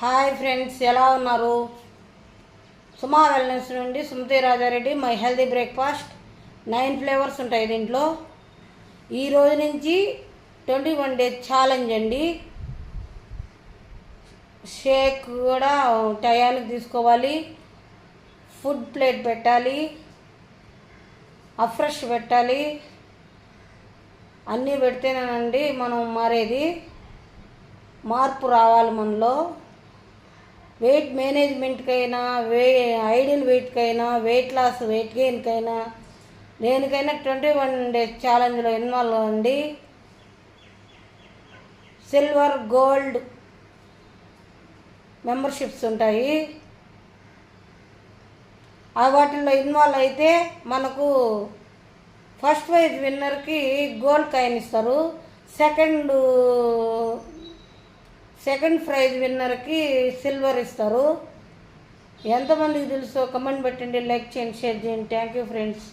Hi friends, ఎలా ఉన్నారు? Suma wellness నుండి Sumathi Rajareddy. My healthy breakfast 9 flavours ఉంటాయి దీంట్లో. ఈ రోజు నుంచి 21 డేస్ ఛాలెంజ్ అండి. షేక్ కూడా టయానికి తీసుకోవాలి, ఫుడ్ ప్లేట్ పెట్టాలి, అఫ్రెష్ పెట్టాలి. అన్నీ పెడితేనేనండి మనం మారేది, మార్పు రావాలి మనలో. వెయిట్ మేనేజ్మెంట్కైనా, ఐడియల్ వెయిట్కైనా, వెయిట్ లాస్, వెయిట్ గెయిన్కైనా, దేనికైనా 21 డేస్ ఛాలెంజ్లో ఇన్వాల్వ్ అవ్వండి. సిల్వర్, గోల్డ్ మెంబర్షిప్స్ ఉంటాయి. వాటిల్లో ఇన్వాల్వ్ అయితే మనకు ఫస్ట్ ప్రైజ్ విన్నర్కి గోల్డ్ కాయిన్ ఇస్తారు, సెకండ్ ప్రైజ్ విన్నర్కి సిల్వర్ ఇస్తారు. ఎంతమందికి తెలుసో కమెంట్ పెట్టండి, లైక్ చేయండి, షేర్ చేయండి. Thank you friends.